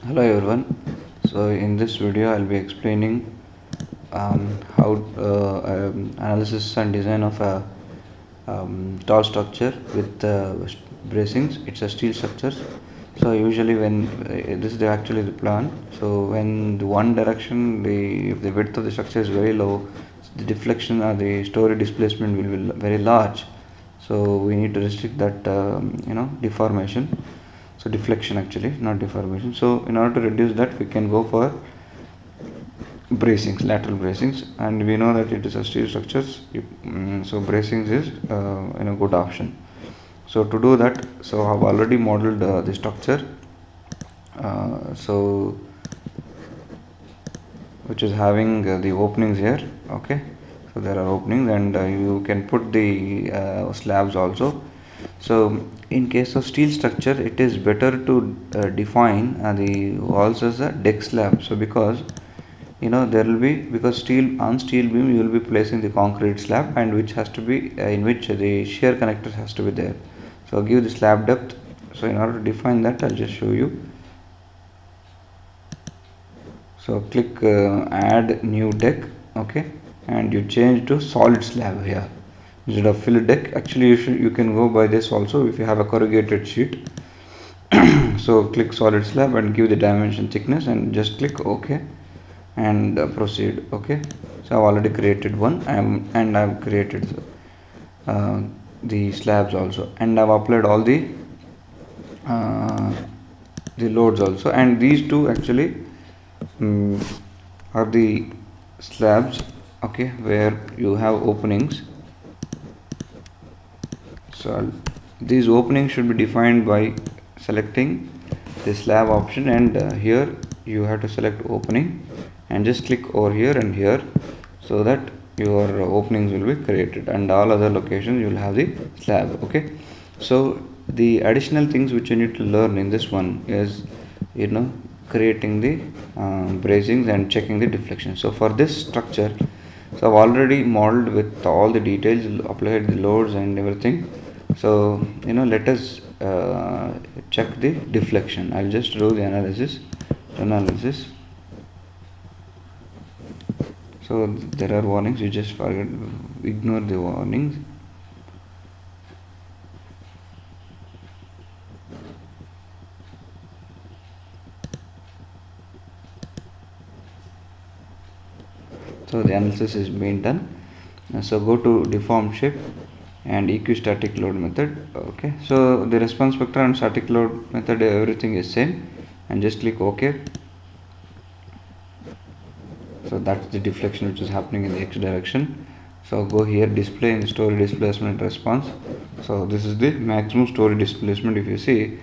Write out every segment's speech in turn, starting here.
Hello everyone. So in this video I'll be explaining how analysis and design of a tall structure with bracings. It's a steel structure. So usually when this is actually the plan. So when the one direction if the width of the structure is very low, the deflection or the story displacement will be very large. So we need to restrict that deformation. So deflection actually, not deformation. So in order to reduce that, we can go for bracings, lateral bracings, and we know that it is a steel structures. So bracings is a good option. So to do that, so I've already modeled the structure. So which is having the openings here. Okay, so there are openings, and you can put the slabs also. So in case of steel structure, it is better to define the walls as a deck slab. So because there will be, because steel beam you will be placing the concrete slab, and which has to be in which the shear connectors has to be there. So give the slab depth. So in order to define that, I'll just show you. So click add new deck. Okay, and you change to solid slab here instead of filled deck. Actually you can go by this also if you have a corrugated sheet. So click solid slab and give the dimension thickness and just click OK and proceed. Okay, so I've already created one, and I've created the slabs also, and I've applied all the loads also, and these two actually are the slabs, okay, where you have openings. So these openings should be defined by selecting the slab option, and here you have to select opening and just click over here and here, so that your openings will be created, and all other locations you will have the slab. Okay, so the additional things which you need to learn in this one is creating the bracings and checking the deflection. So for this structure, so I've already modeled with all the details, applied the loads and everything. So let us check the deflection. I'll just do the analysis. So there are warnings, you just ignore the warnings. So the analysis is being done. So go to deform shape and EQ static load method. Okay, so the response vector and static load method, everything is same, and just click OK. So that's the deflection which is happening in the x direction. So go here, display in story displacement response. So this is the maximum story displacement. If you see,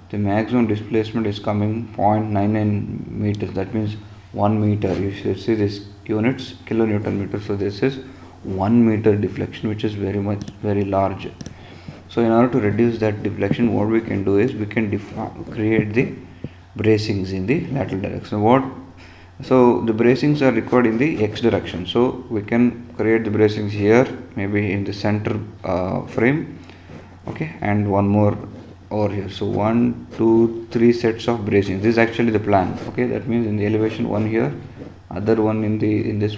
the maximum displacement is coming 0.99 meters. That means 1 meter. You should see this units, kilonewton meter. So this is 1 meter deflection, which is very large. So in order to reduce that deflection, what we can do is we can create the bracings in the lateral direction. So the bracings are required in the x direction, so we can create the bracings here, maybe in the center frame. Okay, and one more over here. So 1 2 3 sets of bracings. This is actually the plan. Okay, that means in the elevation, one here, other one in this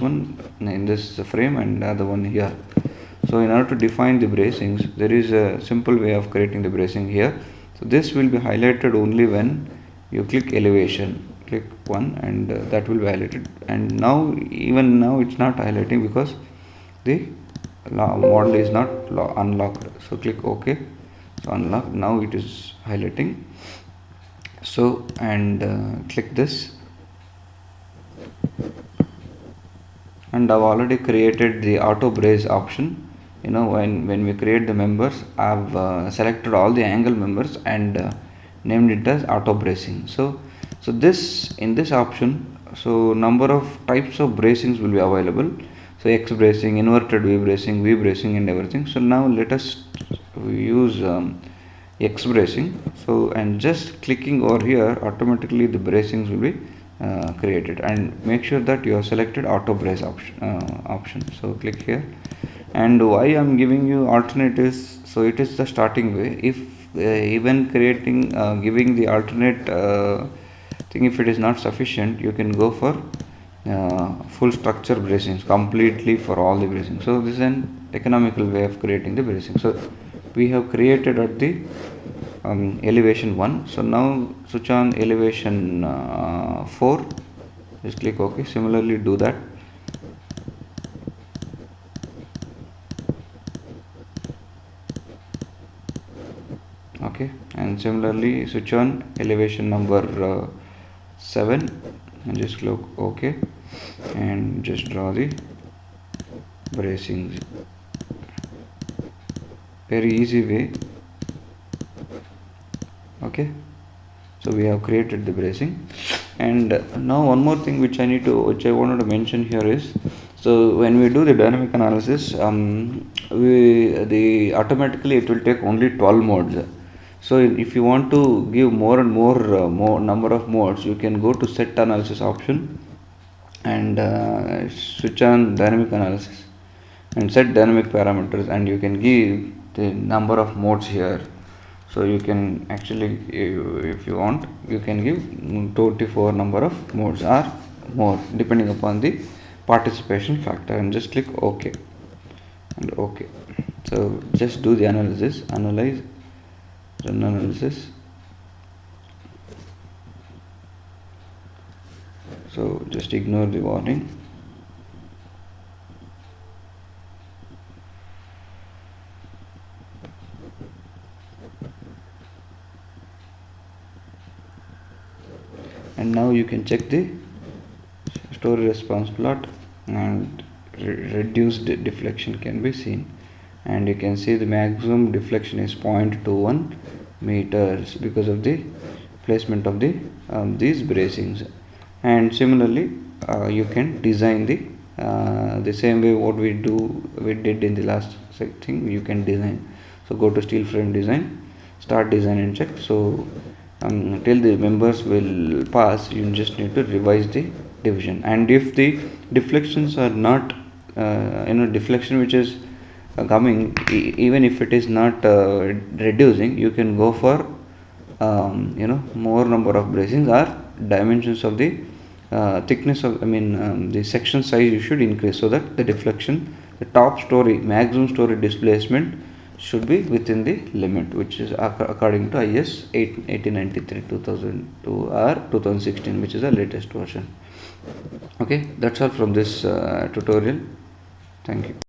frame, and other one here. So in order to define the bracings, there is a simple way of creating the bracing here. So this will be highlighted only when you click elevation. Click one, and that will be highlighted. And even now it's not highlighting because the model is not unlocked. So click OK. So unlock. Now it is highlighting. So and click this, and I've already created the auto brace option. When we create the members, I've selected all the angle members and named it as auto bracing. So this, in this option, so number of types of bracings will be available. So X bracing, inverted V bracing and everything. So now let us use X bracing. So and just clicking over here, automatically the bracings will be created, and make sure that you have selected auto brace option. So click here, and why I'm giving you alternate is, so it is the starting way. If even creating giving the alternate think if it is not sufficient, you can go for full structure bracings completely for all the bracing. So this is an economical way of creating the bracing. So we have created at the elevation 1. So now switch on elevation 4, just click OK. Similarly do that. Okay, and similarly switch on elevation number 7 and just click OK and just draw the bracings. Very easy way. Okay, so we have created the bracing. And now one more thing which I wanted to mention here is, so when we do the dynamic analysis, automatically it will take only 12 modes. So if you want to give more and more number of modes, you can go to set analysis option and switch on dynamic analysis and set dynamic parameters, and you can give the number of modes here. So you can actually, if you want, you can give 24 number of modes or more depending upon the participation factor, and just click OK and OK. So just do the analysis, analyze, run analysis. So just ignore the warning. And now you can check the story response plot, and reduced deflection can be seen, and you can see the maximum deflection is 0.21 meters because of the placement of these bracings. And similarly you can design the same way what we did in the last thing. You can design. So go to steel frame design, start design and check. So till the members will pass, you just need to revise the division. And if the deflections are not deflection which is coming, even if it is not reducing, you can go for more number of bracings, or dimensions of the thickness of the section size you should increase, so that the deflection, the top story maximum story displacement should be within the limit, which is according to IS 1893 2002 or 2016, which is the latest version. Okay, that's all from this tutorial. Thank you.